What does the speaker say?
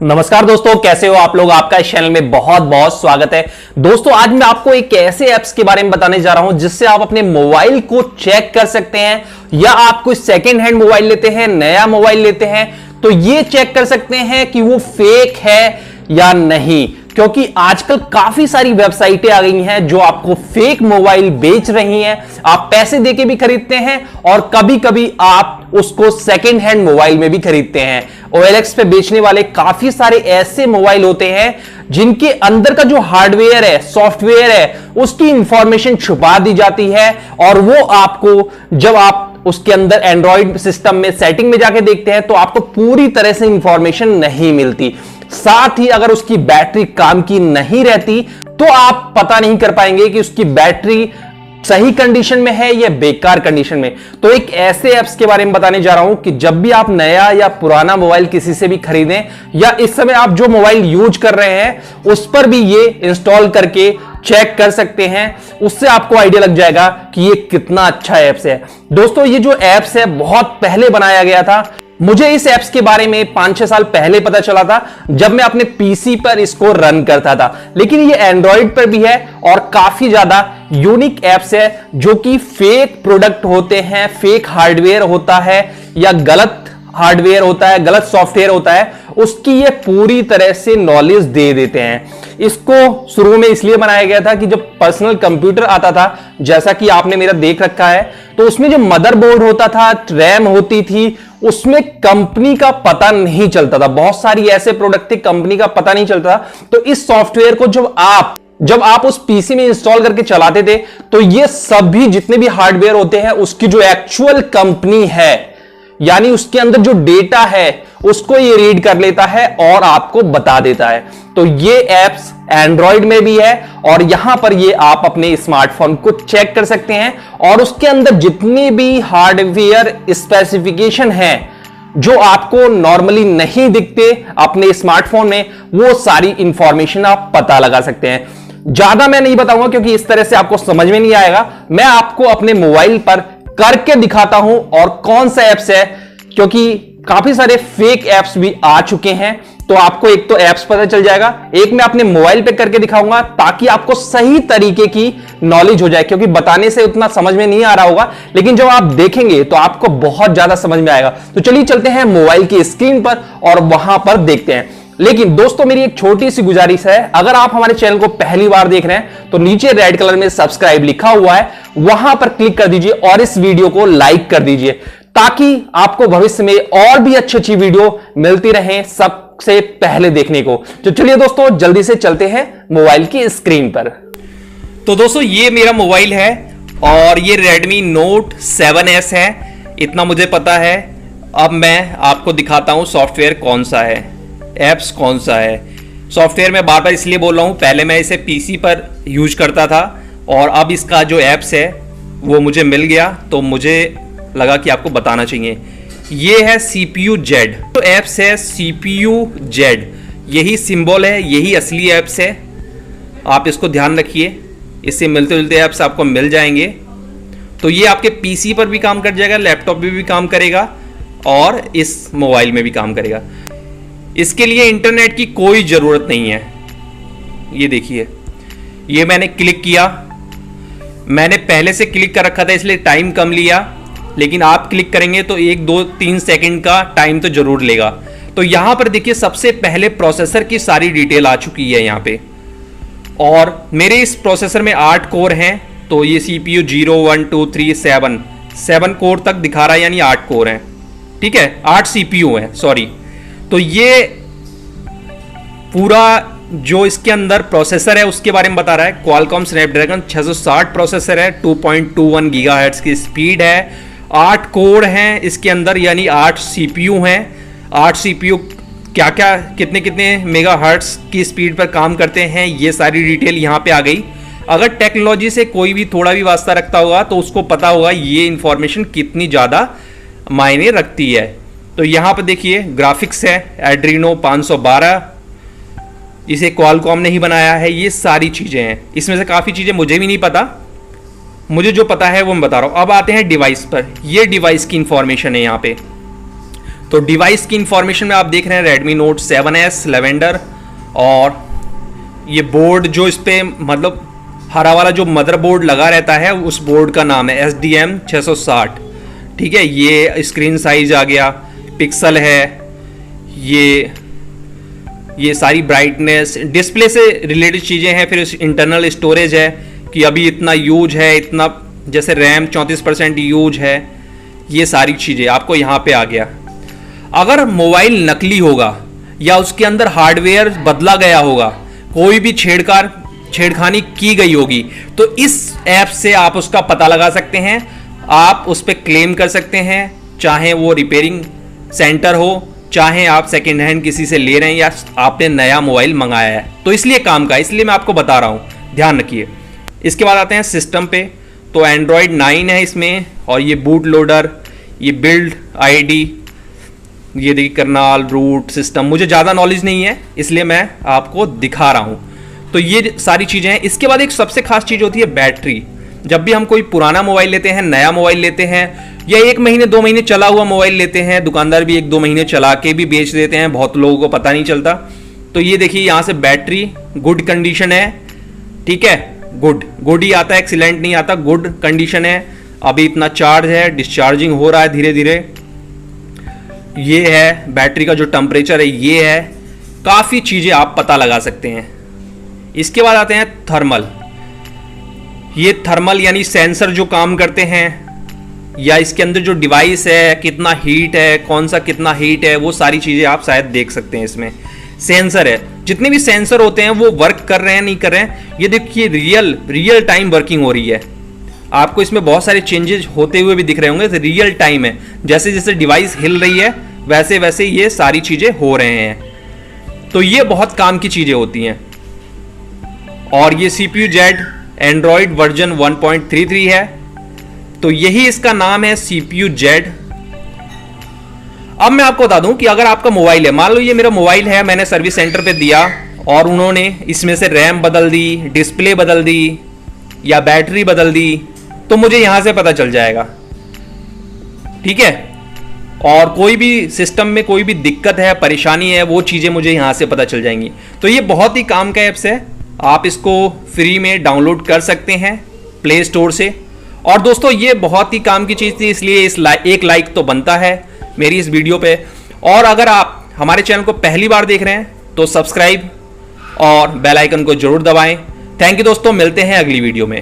नमस्कार दोस्तों, कैसे हो आप लोग। आपका इस चैनल में बहुत बहुत स्वागत है। दोस्तों आज मैं आपको एक ऐसे ऐप्स के बारे में बताने जा रहा हूं जिससे आप अपने मोबाइल को चेक कर सकते हैं, या आप कोई सेकेंड हैंड मोबाइल लेते हैं, नया मोबाइल लेते हैं, तो ये चेक कर सकते हैं कि वो फेक है या नहीं। क्योंकि आजकल काफी सारी वेबसाइटें आ गई हैं जो आपको फेक मोबाइल बेच रही हैं। आप पैसे देके भी खरीदते हैं और कभी कभी आप उसको सेकेंड हैंड मोबाइल में भी खरीदते हैं। OLX पे बेचने वाले काफी सारे ऐसे मोबाइल होते हैं जिनके अंदर का जो हार्डवेयर है, सॉफ्टवेयर है, उसकी इंफॉर्मेशन छुपा दी जाती है और वो आपको जब आप उसके अंदर एंड्रॉइड सिस्टम में सेटिंग में जाके देखते हैं तो आपको पूरी तरह से इंफॉर्मेशन नहीं मिलती। साथ ही अगर उसकी बैटरी काम की नहीं रहती तो आप पता नहीं कर पाएंगे कि उसकी बैटरी सही कंडीशन में है या बेकार कंडीशन में। तो एक ऐसे ऐप्स के बारे में बताने जा रहा हूं कि जब भी आप नया या पुराना मोबाइल किसी से भी खरीदें, या इस समय आप जो मोबाइल यूज कर रहे हैं उस पर भी ये इंस्टॉल करके चेक कर सकते हैं। उससे आपको आइडिया लग जाएगा कि ये कितना अच्छा ऐप्स है। दोस्तों ये जो ऐप्स है बहुत पहले बनाया गया था। मुझे इस ऐप्स के बारे में 5-6 साल पहले पता चला था जब मैं अपने पीसी पर इसको रन करता था, लेकिन ये एंड्रॉइड पर भी है और काफी ज्यादा यूनिक ऐप्स है जो कि फेक प्रोडक्ट होते हैं, फेक हार्डवेयर होता है या गलत हार्डवेयर होता है, गलत सॉफ्टवेयर होता है, उसकी ये पूरी तरह से नॉलेज दे देते हैं। इसको शुरू में इसलिए बनाया गया था कि जब पर्सनल कंप्यूटर आता था, जैसा कि आपने मेरा देख रखा है, तो उसमें जो मदरबोर्ड होता था, रैम होती थी, उसमें कंपनी का पता नहीं चलता था। बहुत सारी ऐसे प्रोडक्ट थे कंपनी का पता नहीं चलता था। तो इस सॉफ्टवेयर को जब आप उस पीसी में इंस्टॉल करके चलाते थे तो ये सभी जितने भी हार्डवेयर होते हैं उसकी जो एक्चुअल कंपनी है, यानी उसके अंदर जो डेटा है उसको ये रीड कर लेता है और आपको बता देता है। तो ये एप्स एंड्रॉइड में भी है और यहां पर ये आप अपने स्मार्टफोन को चेक कर सकते हैं और उसके अंदर जितनी भी हार्डवेयर स्पेसिफिकेशन है जो आपको नॉर्मली नहीं दिखते अपने स्मार्टफोन में, वो सारी इंफॉर्मेशन आप पता लगा सकते हैं। ज्यादा मैं नहीं बताऊंगा क्योंकि इस तरह से आपको समझ में नहीं आएगा। मैं आपको अपने मोबाइल पर करके दिखाता हूं और कौन सा एप्स है, क्योंकि काफी सारे फेक एप्स भी आ चुके हैं। तो आपको एक तो एप्स पता चल जाएगा, एक मैं अपने मोबाइल पे करके दिखाऊंगा ताकि आपको सही तरीके की नॉलेज हो जाए, क्योंकि बताने से उतना समझ में नहीं आ रहा होगा, लेकिन जब आप देखेंगे तो आपको बहुत ज्यादा समझ में आएगा। तो चलिए चलते हैं मोबाइल की स्क्रीन पर और वहां पर देखते हैं। लेकिन दोस्तों मेरी एक छोटी सी गुजारिश है, अगर आप हमारे चैनल को पहली बार देख रहे हैं तो नीचे रेड कलर में सब्सक्राइब लिखा हुआ है, वहां पर क्लिक कर दीजिए और इस वीडियो को लाइक कर दीजिए ताकि आपको भविष्य में और भी अच्छी अच्छी वीडियो मिलती रहे सबसे पहले देखने को। तो चलिए दोस्तों जल्दी से चलते हैं मोबाइल की स्क्रीन पर। तो दोस्तों ये मेरा मोबाइल है और ये Redmi Note 7S है, इतना मुझे पता है। अब मैं आपको दिखाता हूं सॉफ्टवेयर कौन सा है, एप्स कौन सा है। सॉफ्टवेयर मैं बार बार इसलिए बोल रहा हूं, पहले मैं इसे पीसी पर यूज करता था और अब इसका जो एप्स है वो मुझे मिल गया, तो मुझे लगा कि आपको बताना चाहिए। ये है CPU Z, तो एप्स है CPU Z, यही सिंबल है, यही असली एप्स है। आप इसको ध्यान रखिए, इससे मिलते जुलते एप्स आपको मिल जाएंगे। तो ये आपके पीसी पर भी काम कर जाएगा, लैपटॉप में भी काम करेगा और इस मोबाइल में भी काम करेगा। इसके लिए इंटरनेट की कोई ज़रूरत नहीं है। ये देखिए, ये मैंने क्लिक किया, मैंने पहले से क्लिक कर रखा था इसलिए टाइम कम लिया, लेकिन आप क्लिक करेंगे तो 1-2-3 सेकंड का टाइम तो जरूर लेगा। तो यहां पर देखिए सबसे पहले प्रोसेसर की सारी डिटेल आ चुकी है यहां पे, और मेरे इस प्रोसेसर में 8 कोर हैं। तो ये CPU 0 1 2 3 7 कोर तक दिखा रहा है, यानी 8 कोर हैं, ठीक है, 8 CPU हैं, सॉरी। तो ये पूरा जो इसके अंदर प्रोसेसर है उसके बारे में बता रहा है। Qualcomm Snapdragon 660 प्रोसेसर है, 2.21 गीगाहर्ट्ज की स्पीड है, 8 कोर हैं इसके अंदर, यानी 8 CPU हैं। 8 CPU क्या क्या कितने कितने मेगाहर्ट्ज की स्पीड पर काम करते हैं, ये सारी डिटेल यहाँ पे आ गई। अगर टेक्नोलॉजी से कोई भी थोड़ा भी वास्ता रखता होगा तो उसको पता होगा ये इंफॉर्मेशन कितनी ज़्यादा मायने रखती है। तो यहाँ पर देखिए ग्राफिक्स है Adreno 512, इसे Qualcomm ने ही बनाया है। ये सारी चीज़ें हैं, इसमें से काफ़ी चीज़ें मुझे भी नहीं पता, मुझे जो पता है वो मैं बता रहा हूँ। अब आते हैं डिवाइस पर, ये डिवाइस की इंफॉर्मेशन है यहाँ पे। तो डिवाइस की इंफॉर्मेशन में आप देख रहे हैं Redmi Note 7S लैवेंडर, और ये बोर्ड जो इस पे मतलब हरा वाला जो मदरबोर्ड लगा रहता है उस बोर्ड का नाम है SDM 660। ठीक है, ये स्क्रीन साइज आ गया, पिक्सल है, ये सारी ब्राइटनेस, डिस्प्ले से रिलेटेड चीज़ें हैं। फिर इंटरनल स्टोरेज है कि अभी इतना यूज है, इतना जैसे रैम 34% यूज है, ये सारी चीज़ें आपको यहाँ पे आ गया। अगर मोबाइल नकली होगा या उसके अंदर हार्डवेयर बदला गया होगा, कोई भी छेड़खानी की गई होगी, तो इस ऐप से आप उसका पता लगा सकते हैं, आप उस पर क्लेम कर सकते हैं, चाहे वो रिपेयरिंग सेंटर हो, चाहे आप सेकेंड हैंड किसी से ले रहे हैं या आपने नया मोबाइल मंगाया है। तो इसलिए काम का, इसलिए मैं आपको बता रहा हूँ, ध्यान रखिए। इसके बाद आते हैं सिस्टम पे, तो एंड्रॉयड 9 है इसमें, और ये बूट लोडर, ये बिल्ड आईडी, ये देखिए करनाल रूट सिस्टम, मुझे ज़्यादा नॉलेज नहीं है इसलिए मैं आपको दिखा रहा हूँ। तो ये सारी चीज़ें हैं। इसके बाद एक सबसे खास चीज़ होती है बैटरी। जब भी हम कोई पुराना मोबाइल लेते हैं, नया मोबाइल लेते हैं, या 1 महीने 2 महीने चला हुआ मोबाइल लेते हैं, दुकानदार भी 1-2 महीने चला के भी बेच देते हैं, बहुत लोगों को पता नहीं चलता। तो ये देखिए यहाँ से बैटरी गुड कंडीशन है, ठीक है, गुड ही आता है, एक्सीलेंट नहीं आता, गुड कंडीशन है। अभी इतना चार्ज है, डिस्चार्जिंग हो रहा है धीरे धीरे। ये है बैटरी का जो टेम्परेचर है, ये है, काफ़ी चीज़ें आप पता लगा सकते हैं। इसके बाद आते हैं थर्मल। ये थर्मल यानी सेंसर जो काम करते हैं, या इसके अंदर जो डिवाइस है, कितना हीट है, कौन सा कितना हीट है, वो सारी चीज़ें आप शायद देख सकते हैं। इसमें सेंसर है, जितने भी सेंसर होते हैं वो वर्क कर रहे हैं नहीं कर रहे हैं, ये देखिए रियल टाइम वर्किंग हो रही है। आपको इसमें बहुत सारे चेंजेस होते हुए भी दिख रहे होंगे, रियल टाइम है, जैसे जैसे डिवाइस हिल रही है वैसे वैसे ये सारी चीज़ें हो रहे हैं। तो ये बहुत काम की चीज़ें होती हैं। और ये CPU Z एंड्रॉयड वर्जन 1.33 है, तो यही इसका नाम है CPU Z। अब मैं आपको बता दूं कि अगर आपका मोबाइल है, मान लो ये मेरा मोबाइल है, मैंने सर्विस सेंटर पे दिया और उन्होंने इसमें से रैम बदल दी, डिस्प्ले बदल दी या बैटरी बदल दी, तो मुझे यहां से पता चल जाएगा, ठीक है। और कोई भी सिस्टम में कोई भी दिक्कत है, परेशानी है, वो चीज़ें मुझे यहाँ से पता चल जाएंगी। तो ये बहुत ही काम का ऐप्स है, आप इसको फ्री में डाउनलोड कर सकते हैं प्ले स्टोर से। और दोस्तों ये बहुत ही काम की चीज़ थी, इसलिए एक लाइक तो बनता है मेरी इस वीडियो पे। और अगर आप हमारे चैनल को पहली बार देख रहे हैं तो सब्सक्राइब और बेल आइकन को जरूर दबाएं। थैंक यू दोस्तों, मिलते हैं अगली वीडियो में।